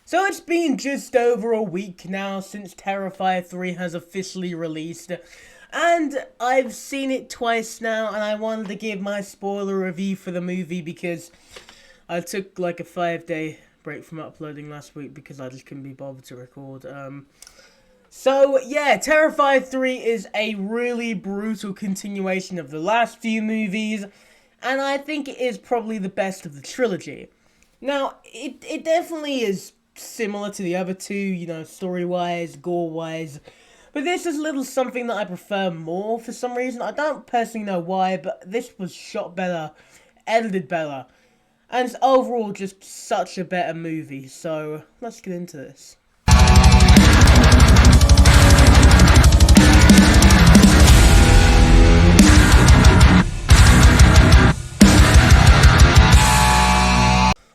So it's been just over a week now since Terrifier 3 has officially released, and I've seen it twice now, and I wanted to give my spoiler review for the movie because I took like a 5-day break from uploading last week because I just couldn't be bothered to record. So yeah, Terrifier 3 is a really brutal continuation of the last few movies, and I think it is probably the best of the trilogy. Now, it definitely is similar to the other two, story-wise, gore-wise. But this is a little something that I prefer more for some reason. I don't personally know why, but this was shot better, edited better. And it's overall just such a better movie. So, let's get into this.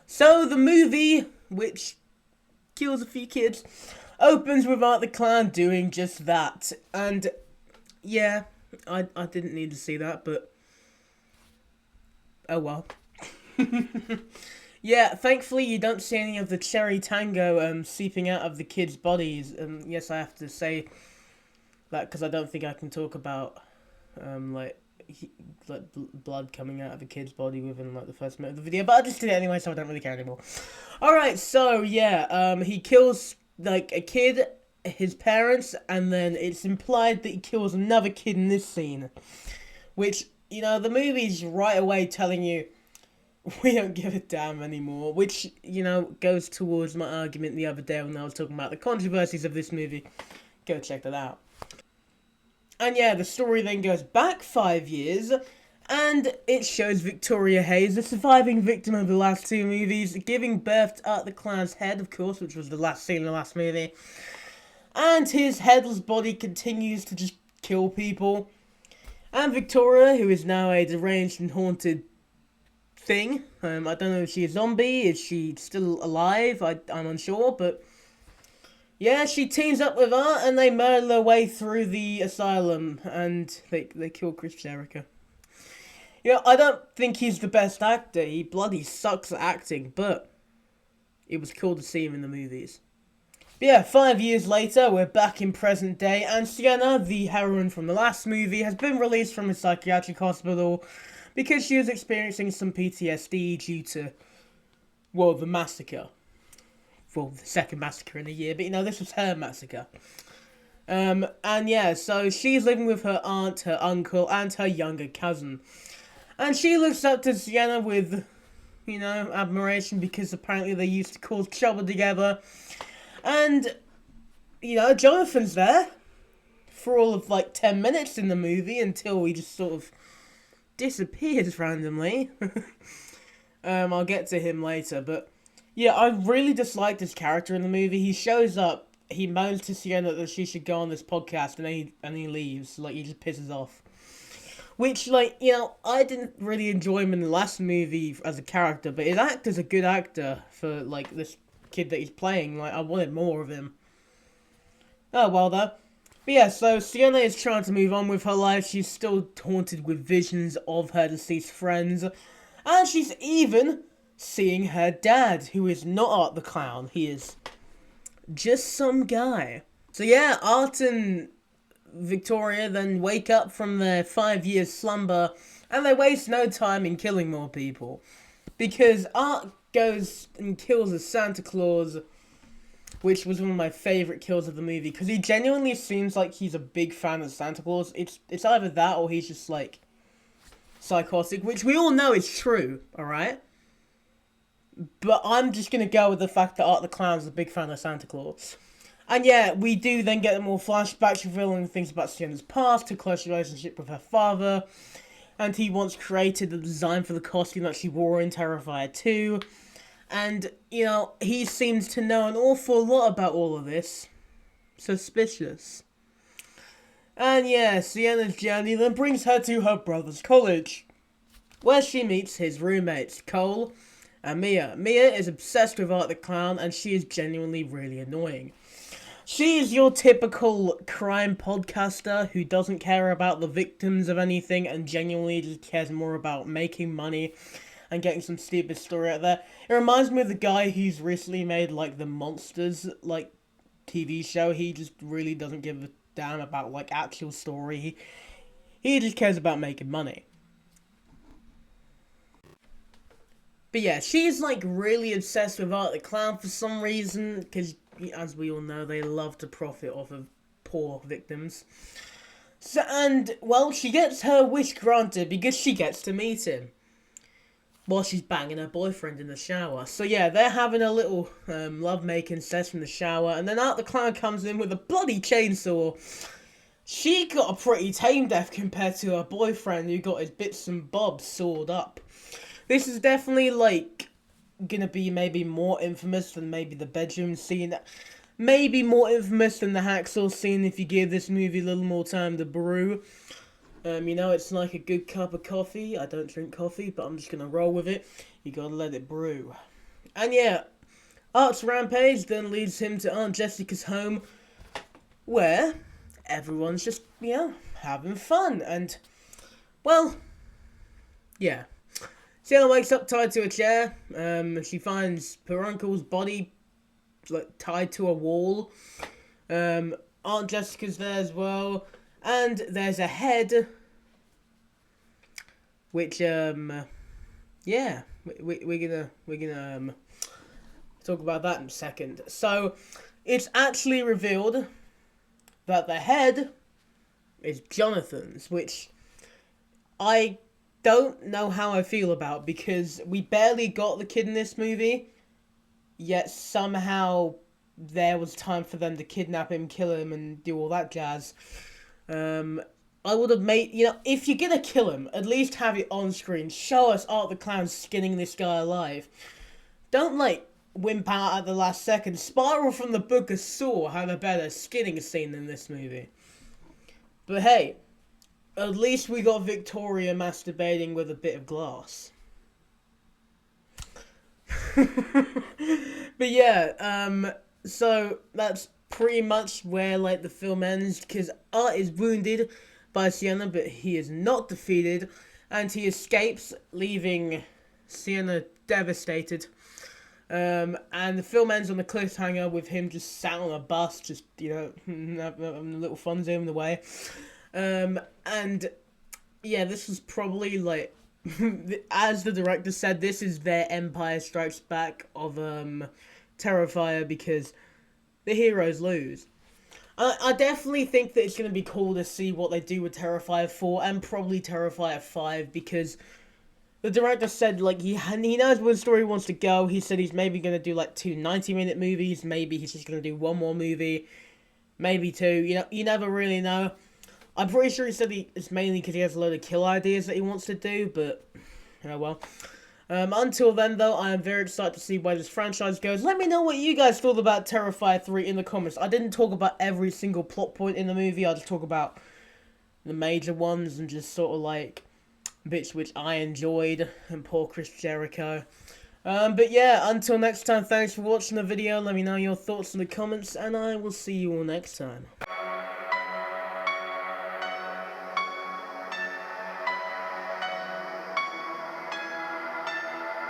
So, the movie, which kills a few kids, opens with Art the Clown doing just that. And yeah, I didn't need to see that, but oh well. Yeah, thankfully you don't see any of the cherry tango seeping out of the kids' bodies. Yes, I have to say that because I don't think I can talk about blood coming out of a kid's body within like the first minute of the video, but I just did it anyway, so I don't really care anymore. Alright, so yeah, he kills like a kid, his parents, and then it's implied that he kills another kid in this scene, which, the movie's right away telling you we don't give a damn anymore, which, goes towards my argument the other day when I was talking about the controversies of this movie. Go check that out. And yeah, the story then goes back 5 years, and it shows Victoria Hayes, the surviving victim of the last two movies, giving birth to Art the Clown's head, of course, which was the last scene in the last movie. And his headless body continues to just kill people. And Victoria, who is now a deranged and haunted thing, I don't know if she's a zombie, is she still alive, I'm unsure, but yeah, she teams up with Art and they murder their way through the asylum and they kill Chris Jericho. I don't think he's the best actor, he bloody sucks at acting, but it was cool to see him in the movies. But yeah, 5 years later, we're back in present day, and Sienna, the heroine from the last movie, has been released from a psychiatric hospital because she was experiencing some PTSD due to, the massacre. The second massacre in a year, but this was her massacre. And yeah, so she's living with her aunt, her uncle, and her younger cousin. And she looks up to Sienna with, admiration because apparently they used to cause trouble together. And, Jonathan's there for all of 10 minutes in the movie until he just sort of disappears randomly. I'll get to him later, but yeah, I really disliked his character in the movie. He shows up, he moans to Sienna that she should go on this podcast, and he leaves. He just pisses off. Which, I didn't really enjoy him in the last movie as a character, but his actor's a good actor for, this kid that he's playing. I wanted more of him. Oh, well, though. But yeah, so Sienna is trying to move on with her life. She's still haunted with visions of her deceased friends. And she's even seeing her dad, who is not Art the Clown. He is just some guy. So yeah, Art and Victoria then wake up from their 5-year slumber, and they waste no time in killing more people. Because Art goes and kills a Santa Claus, which was one of my favourite kills of the movie, because he genuinely seems like he's a big fan of Santa Claus. It's either that or he's just psychotic, which we all know is true, alright? But I'm just going to go with the fact that Art the Clown's a big fan of Santa Claus. And yeah, we do then get more flashbacks revealing things about Sienna's past, her close relationship with her father, and he once created the design for the costume that she wore in Terrifier 2. And, he seems to know an awful lot about all of this. Suspicious. And yeah, Sienna's journey then brings her to her brother's college, where she meets his roommates, Cole and Mia. Mia is obsessed with Art the Clown, and she is genuinely really annoying. She is your typical crime podcaster who doesn't care about the victims of anything and genuinely just cares more about making money and getting some stupid story out there. It reminds me of the guy who's recently made, like, the Monsters, like, TV show. He just really doesn't give a damn about, like, actual story. He just cares about making money. But yeah, she's, like, really obsessed with Art the Clown for some reason, because, as we all know, they love to profit off of poor victims. So, and, well, she gets her wish granted because she gets to meet him while she's banging her boyfriend in the shower. So yeah, they're having a little love-making session in the shower, and then Art the Clown comes in with a bloody chainsaw. She got a pretty tame death compared to her boyfriend, who got his bits and bobs sawed up. This is definitely, like, gonna be maybe more infamous than maybe the bedroom scene. Maybe more infamous than the hacksaw scene if you give this movie a little more time to brew. You know, it's like a good cup of coffee. I don't drink coffee, but I'm just gonna roll with it. You gotta let it brew. And yeah, Art's rampage then leads him to Aunt Jessica's home, where everyone's just, you know, having fun. And, well, yeah. Sienna wakes up tied to a chair. She finds her uncle's body, like, tied to a wall. Aunt Jessica's there as well, and there's a head, which yeah, we're gonna talk about that in a second. So it's actually revealed that the head is Jonathan's, which I don't know how I feel about, because we barely got the kid in this movie. Yet somehow there was time for them to kidnap him, kill him, and do all that jazz. I would have made, you know, if you're gonna kill him, at least have it on screen. Show us Art the Clown skinning this guy alive. Don't, like, wimp out at the last second. Spiral from the Book of Saw had a better skinning scene than this movie. But hey, at least we got Victoria masturbating with a bit of glass. But yeah, so that's pretty much where, like, the film ends, because Art is wounded by Sienna, but he is not defeated, and he escapes, leaving Sienna devastated. And the film ends on a cliffhanger with him just sat on a bus, just, you know, having a little fun zooming away. And yeah, this was probably, like, as the director said, this is their Empire Strikes Back of Terrifier, because the heroes lose. I definitely think that it's going to be cool to see what they do with Terrifier 4 and probably Terrifier 5, because the director said, like, he knows where the story wants to go. He said he's maybe going to do, like, 2 90-minute movies. Maybe he's just going to do 1 more movie. Maybe 2. You know, you never really know. I'm pretty sure he said it's mainly because he has a load of kill ideas that he wants to do, but, oh well. Until then, though, I am very excited to see where this franchise goes. Let me know what you guys thought about Terrifier 3 in the comments. I didn't talk about every single plot point in the movie. I just talk about the major ones and just sort of, like, bits which I enjoyed, and poor Chris Jericho. But yeah, until next time, thanks for watching the video. Let me know your thoughts in the comments, and I will see you all next time.